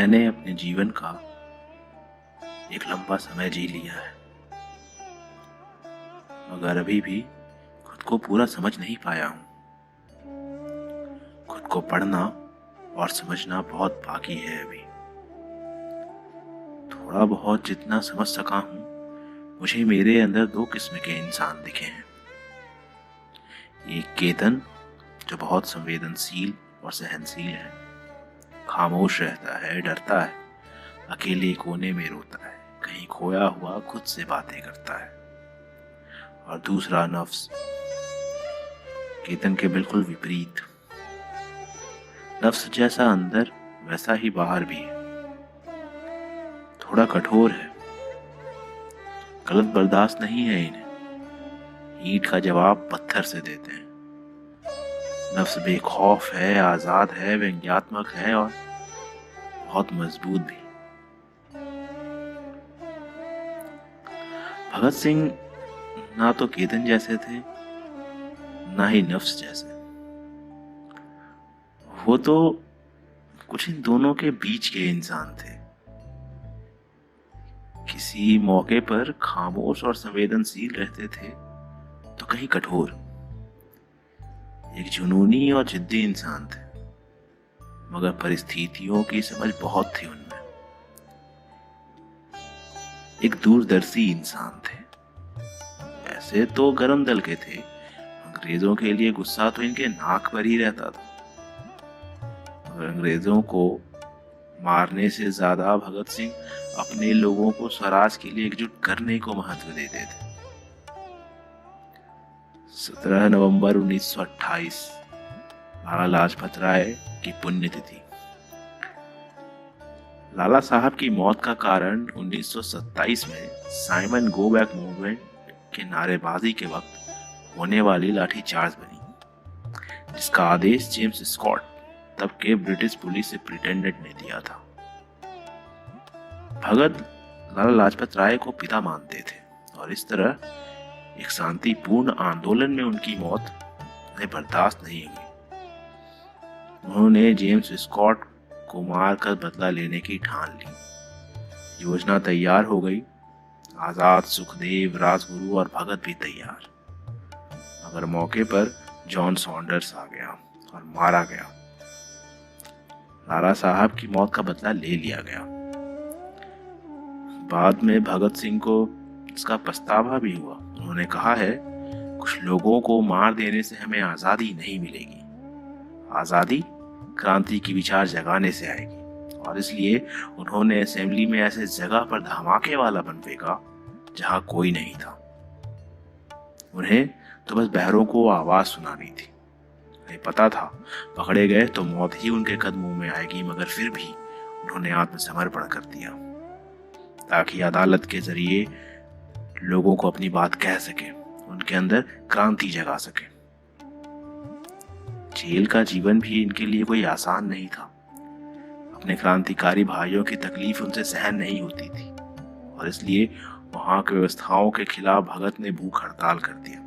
मैंने अपने जीवन का एक लंबा समय जी लिया है, मगर अभी भी खुद को पूरा समझ नहीं पाया हूँ। खुद को पढ़ना और समझना बहुत बाकी है अभी। थोड़ा बहुत जितना समझ सका हूँ, मुझे मेरे अंदर दो किस्म के इंसान दिखे हैं। एक केतन जो बहुत संवेदनशील और सहनशील है, खामोश रहता है, डरता है, अकेले कोने में रोता है, कहीं खोया हुआ खुद से बातें करता है। और दूसरा नफ्स, केतन के बिल्कुल विपरीत। नफ्स जैसा अंदर वैसा ही बाहर भी है। थोड़ा कठोर है, गलत बर्दाश्त नहीं है इन्हें, ईंट का जवाब पत्थर से देते हैं। नफ्स बेखौफ है, आजाद है, व्यंग्यात्मक है और बहुत मजबूत भी। भगत सिंह ना तो केतन जैसे थे, ना ही नफ्स जैसे। वो तो कुछ इन दोनों के बीच के इंसान थे। किसी मौके पर खामोश और संवेदनशील रहते थे, तो कहीं कठोर। एक जुनूनी और जिद्दी इंसान थे, मगर परिस्थितियों की समझ बहुत थी उनमें। एक दूरदर्शी इंसान थे। वैसे तो गरम दल के थे, अंग्रेजों के लिए गुस्सा तो इनके नाक पर ही रहता था। और अंग्रेजों को मारने से ज्यादा भगत सिंह अपने लोगों को स्वराज के लिए एकजुट करने को महत्व देते थे। 17 नवंबर 1928 लाला लाजपत राय की पुण्यतिथि। लाला साहब की मौत का कारण 1927 में साइमन गो बैक मूवमेंट के नारेबाजी के वक्त होने वाली लाठीचार्ज बनी, जिसका आदेश जेम्स स्कॉट, तब के ब्रिटिश पुलिस सुपरिटेंडेंट, ने दिया था। भगत लाला लाजपत राय को पिता मानते थे और इस तरह एक शांतिपूर्ण आंदोलन में उनकी मौत उन्हें बर्दाश्त नहीं हुई। उन्होंने जेम्स स्कॉट को मारकर बदला लेने की ठान ली। योजना तैयार हो गई। आजाद, सुखदेव, राजगुरु और भगत भी तैयार। मगर मौके पर जॉन सॉन्डर्स आ गया और मारा गया। लाला साहब की मौत का बदला ले लिया गया। बाद में भगत सिंह को इसका पछतावा भी हुआ। उन्होंने कहा है, कुछ लोगों को मार देने से हमें आजादी नहीं मिलेगी। आजादी क्रांति की विचार जगाने से आएगी। और इसलिए उन्होंने असेंबली में ऐसे जगह पर धमाके वाला बम फेंका जहां कोई नहीं था। उन्हें तो बस बहरों को आवाज सुनानी थी। उन्हें पता था पकड़े गए तो मौत ही उनके कदमों में आएगी, मगर फिर भी उन्होंने आत्मसमर्पण कर दिया ताकि अदालत के जरिए लोगों को अपनी बात कह सके, उनके अंदर क्रांति जगा सके। जेल का जीवन भी इनके लिए कोई आसान नहीं था। अपने क्रांतिकारी भाइयों की तकलीफ उनसे सहन नहीं होती थी और इसलिए वहां की व्यवस्थाओं के खिलाफ भगत ने भूख हड़ताल कर दिया।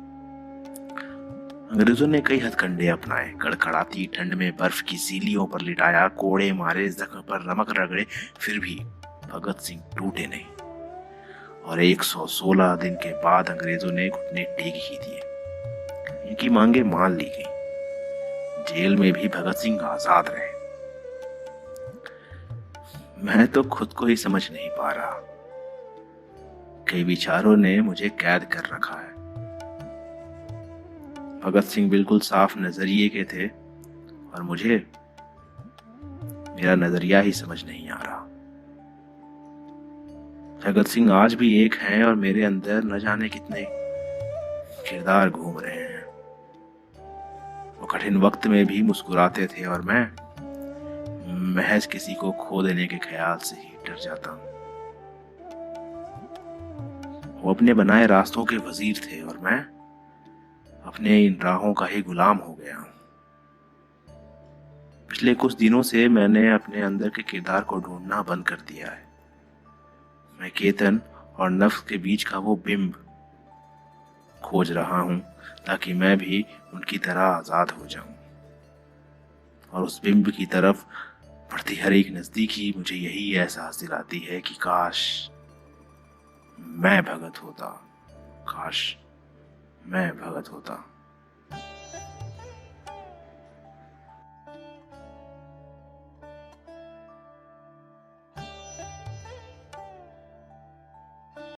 अंग्रेजों ने कई हथकंडे अपनाए। कड़कड़ाती ठंड में बर्फ की सीलियों पर लिटाया, कोड़े मारे, जख्म पर नमक रगड़े, फिर भी भगत सिंह टूटे नहीं। और 116 दिन के बाद अंग्रेजों ने घुटने टेक ही दिए। इनकी मांगे मान ली गई। जेल में भी भगत सिंह आजाद रहे। मैं तो खुद को ही समझ नहीं पा रहा। कई विचारों ने मुझे कैद कर रखा है। भगत सिंह बिल्कुल साफ नजरिए के थे और मुझे मेरा नजरिया ही समझ नहीं आ रहा। भगत सिंह आज भी एक हैं और मेरे अंदर न जाने कितने किरदार घूम रहे हैं। वो कठिन वक्त में भी मुस्कुराते थे और मैं महज किसी को खो देने के ख्याल से ही डर जाता हूँ। वो अपने बनाए रास्तों के वजीर थे और मैं अपने इन राहों का ही गुलाम हो गया हूँ। पिछले कुछ दिनों से मैंने अपने अंदर के किरदार को ढूंढना बंद कर दिया है। मैं केतन और नफ्स के बीच का वो बिंब खोज रहा हूं ताकि मैं भी उनकी तरह आजाद हो जाऊं और उस बिंब की तरफ बढ़ती हर एक नजदीकी मुझे यही एहसास दिलाती है कि काश मैं भगत होता, काश मैं भगत होता।